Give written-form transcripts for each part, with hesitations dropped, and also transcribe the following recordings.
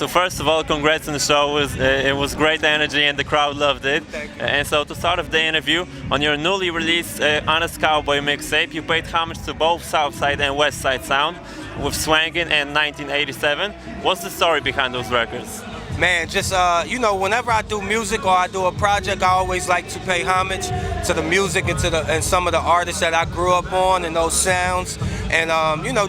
So first of all, congrats on the show. It was great energy and the crowd loved it. And so to start off the interview, on your newly released Honest Cowboy mixtape, you paid homage to both Southside and Westside sound with Swangin' and 1987. What's the story behind those records? Man, just whenever I do music or I do a project, I always like to pay homage to the music and some of the artists that I grew up on and those sounds, and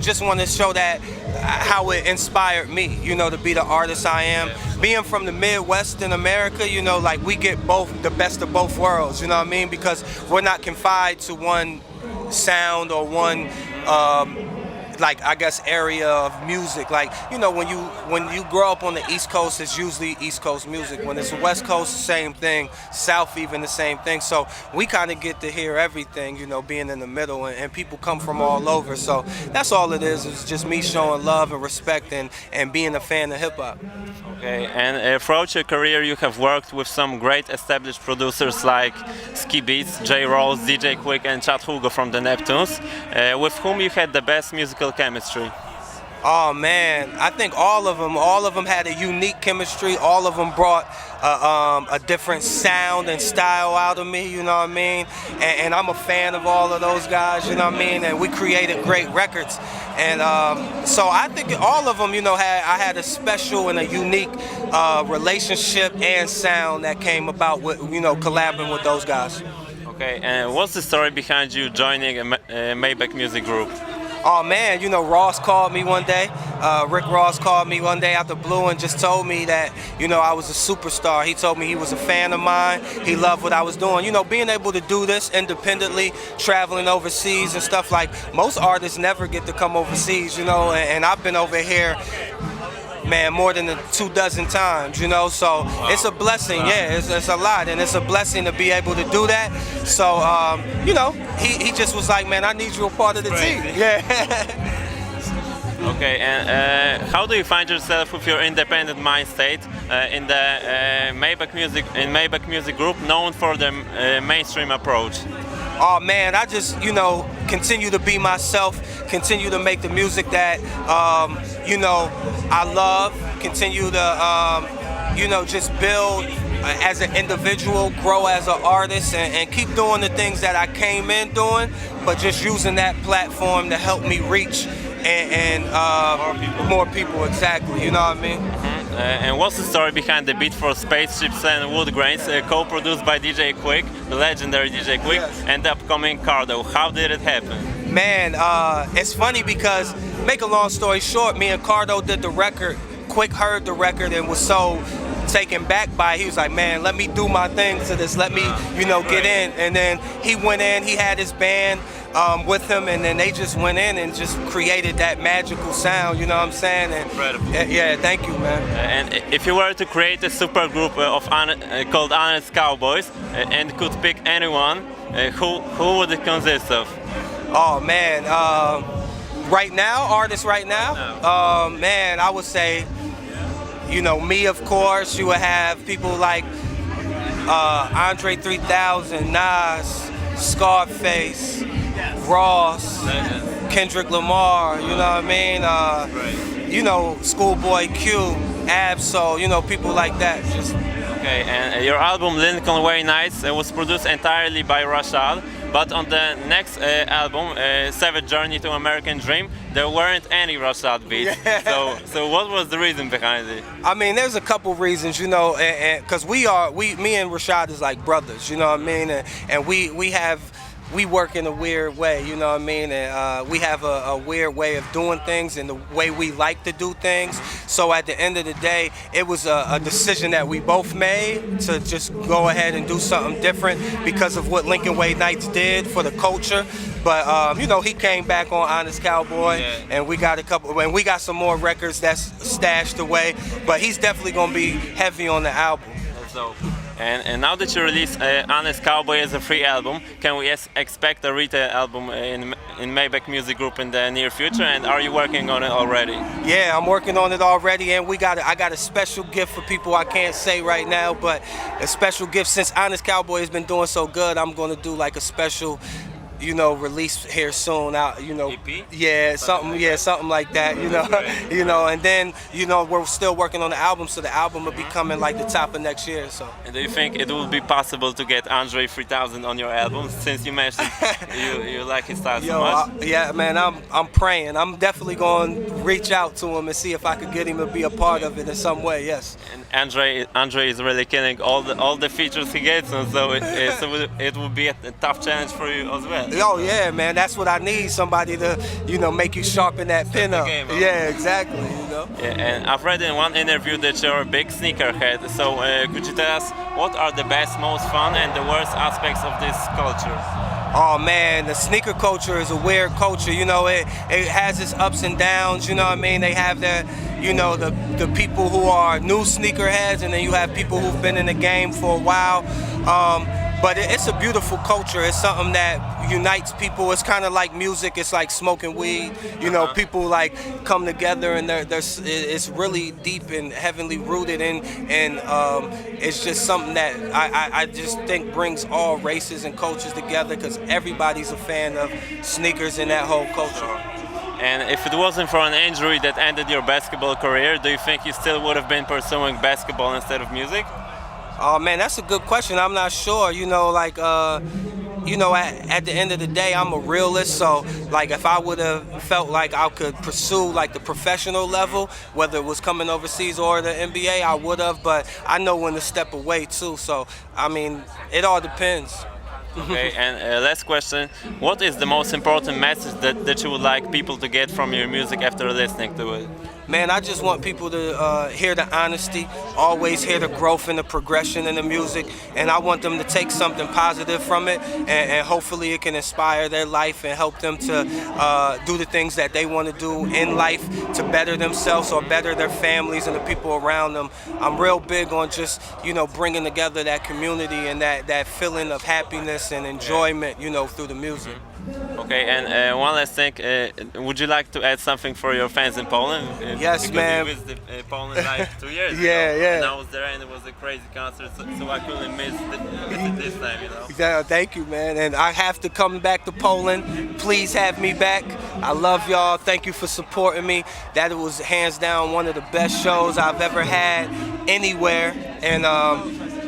just want to show that how it inspired me, to be the artist I am. Being from the Midwest in America, like we get the best of both worlds, you know what I mean? Because we're not confined to one sound or one area of music. Like, when you grow up on the East Coast, it's usually East Coast music. When it's the West Coast, same thing. South, even the same thing. So we kind of get to hear everything, being in the middle, and people come from all over. So that's all it is. It's just me showing love and respect and being a fan of hip hop. Okay, and throughout your career, you have worked with some great established producers like Ski Beats, J Rolls, DJ Quick, and Chad Hugo from the Neptunes, with whom you had the best musical chemistry. Oh man, I think all of them had a unique chemistry. All of them brought a different sound and style out of me, you know what I mean? And I'm a fan of all of those guys, you know what I mean? And we created great records. And so I think all of them, I had a special and a unique relationship and sound that came about with, collaborating with those guys. Okay, and what's the story behind you joining a Maybach Music Group? Oh man, Ross called me one day. Rick Ross called me one day out the blue and just told me that, I was a superstar. He told me he was a fan of mine. He loved what I was doing. Being able to do this independently, traveling overseas and stuff, like most artists never get to come overseas, and I've been over here, man, more than 24 times, so it's a blessing. Yeah, it's a lot, and it's a blessing to be able to do that. So, he just was like, man, I need you a part of the team. Yeah. Okay, and how do you find yourself with your independent mind state in the Maybach Music Group, known for the mainstream approach? Oh man, I just, continue to be myself, continue to make the music that, I love, continue to, just build as an individual, grow as an artist, and keep doing the things that I came in doing, but just using that platform to help me reach and more people, exactly, you know what I mean? And what's the story behind the beat for Spaceships and Wood Grains, co-produced by DJ Quick, the legendary DJ Quick, yes, and the upcoming Cardo? How did it happen? Man, it's funny because, make a long story short, me and Cardo did the record. Quick heard the record and was so taken back by it. He was like, man, let me do my thing to this, let me, get in. And then he went in, he had his band with him, and then they just went in and just created that magical sound, you know what I'm saying? And, incredible. Yeah, thank you, man. And if you were to create a super group called Honest Cowboys and could pick anyone, who would it consist of? Oh man, artists right now? Man, I would say, me, of course. You would have people like Andre 3000, Nas, Scarface, Ross, Kendrick Lamar, you know what I mean? Schoolboy Q, Absol, people like that. Okay, and your album Lincoln Way Nights was produced entirely by Rashad, but on the next album, Savage Journey to American Dream, there weren't any Rashad beats. Yeah. So what was the reason behind it? I mean, there's a couple reasons, because me and Rashad is like brothers, you know what I mean? And we work in a weird way, you know what I mean? And we have a weird way of doing things and the way we like to do things. So at the end of the day, it was a decision that we both made to just go ahead and do something different because of what Lincoln Way Nights did for the culture. But he came back on Honest Cowboy, yeah, and we got some more records that's stashed away. But he's definitely gonna be heavy on the album. So. And now that you release Honest Cowboy as a free album, can we expect a retail album in Maybach Music Group in the near future? And are you working on it already? Yeah, I'm working on it already, and I got a special gift for people I can't say right now, but a special gift since Honest Cowboy has been doing so good. I'm going to do like a special you know, release here soon. Out, you know, EP? Something like that. You know, Right. you know, and then you know we're still working on the album, so the album will be coming like the top of next year. So. And do you think it would be possible to get Andre 3000 on your album, since you mentioned you like his style so much? Yeah, man, I'm praying. I'm definitely going to reach out to him and see if I could get him to be a part of it in some way. Yes. And Andre is really killing all the features he gets, and so it would be a tough challenge for you as well. Oh yeah, man, that's what I need. Somebody to, you know, make you sharpen that pen up. Game, huh? Yeah, exactly. You know. Yeah, and I've read in one interview that you're a big sneakerhead. So could you tell us what are the best, most fun, and the worst aspects of this culture? Oh man, the sneaker culture is a weird culture. You know, it has its ups and downs. You know what I mean? They have the, you know, the people who are new sneakerheads, and then you have people who've been in the game for a while. But it's a beautiful culture. It's something that unites people. It's kind of like music. It's like smoking weed. You know, people like come together, and it's really deep and heavenly rooted in, and it's just something that I just think brings all races and cultures together, because everybody's a fan of sneakers and that whole culture. And if it wasn't for an injury that ended your basketball career, do you think you still would have been pursuing basketball instead of music? Oh man, that's a good question. I'm not sure. You know, like, you know, at the end of the day, I'm a realist. So, like, if I would have felt like I could pursue like the professional level, whether it was coming overseas or the NBA, I would have. But I know when to step away too. So, I mean, it all depends. Okay, and last question. What is the most important message that you would like people to get from your music after listening to it? Man, I just want people to hear the honesty, always hear the growth and the progression in the music, and I want them to take something positive from it, and hopefully it can inspire their life and help them to do the things that they want to do in life to better themselves or better their families and the people around them. I'm real big on just, you know, bringing together that community and that feeling of happiness and enjoyment, you know, through the music. Okay, and one last thing, would you like to add something for your fans in Poland? Yes, because man. You visited Poland like 2 years ago. Yeah. And I was there, and it was a crazy concert, so I couldn't miss it this time, you know. Yeah, thank you, man. And I have to come back to Poland. Please have me back. I love y'all. Thank you for supporting me. That was hands down one of the best shows I've ever had anywhere. And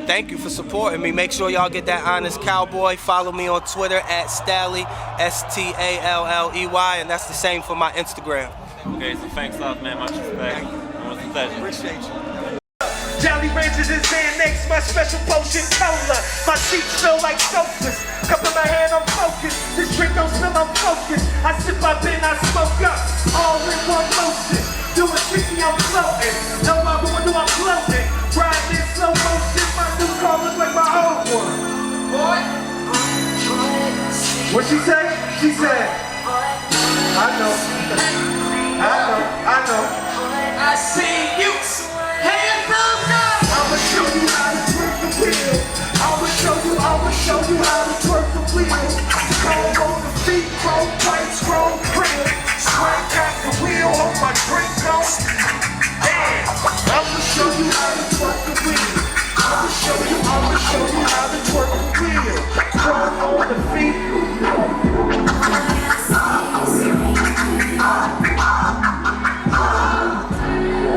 thank you for supporting me. Make sure y'all get that Honest Cowboy. Follow me on Twitter at Stalley, Stalley, and that's the same for my Instagram. Okay, so thanks a lot, man. Much respect. It was a pleasure. Appreciate you. Jolly Ranchers and Xanax, my special potion cola. My sheets feel like sofas. Cup in my hand, I'm focused. This drink don't smell, I'm focused. I sip up and I smoke up. All in one motion. Doing 60, I'm floating. No matter what do, I'm floating. Riding in slow motion. My new car look like my old one. Boy. What she say? She said, I know. I see you. Hands up now. I'ma show you how to twerk the wheel. I'ma show you how to twerk the wheel. Chrome on the feet, chrome pipes, chrome crib. Swag back the wheel, hold my drink on. Yeah. I'ma show you how to twerk the wheel. I'ma show you how to twerk the wheel. Chrome on the feet.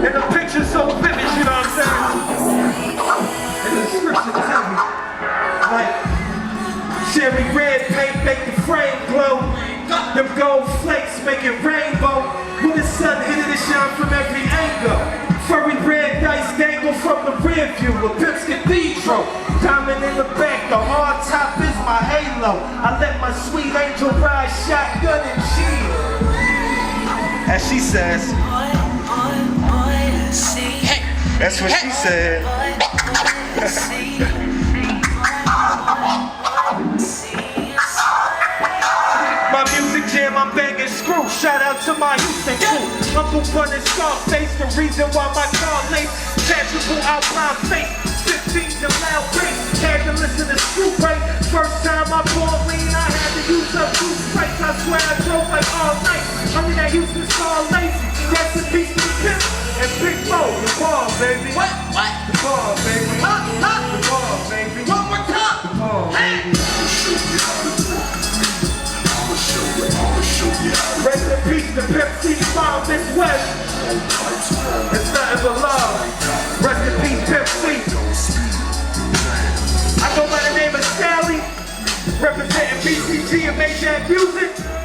And the picture's so vivid, you know what I'm saying? And the description's heavy. Like, cherry red paint make the frame glow. Them gold flakes make it rainbow. When the sun hit it, it shine from every angle. Furry red dice dangle from the rear view. A Pimp's Cathedral. Diamond in the back, the hard top is my halo. I let my sweet angel ride shotgun and shield. As she says, hey, that's what she said. My music jam, I'm banging screw. Shout out to my Houston crew. Uncle Bun and Scarface, the reason why my car late. Tangible outline face, 15s and loud bass. Had to listen to Screw Break. First time I bought lean, I had to use up goose breaks. I swear I drove like all night. Only that Houston star lazy. Rest in peace to the pimp and Big Mo. The ball, baby. What? The ball, baby. The ball, baby. One more time. The ball, baby. Rest in peace to Pimp C found this West. It's nothing but love. Rest in peace, Pimp C. I go by the name of Stalley, representing BCG and Maybach Music.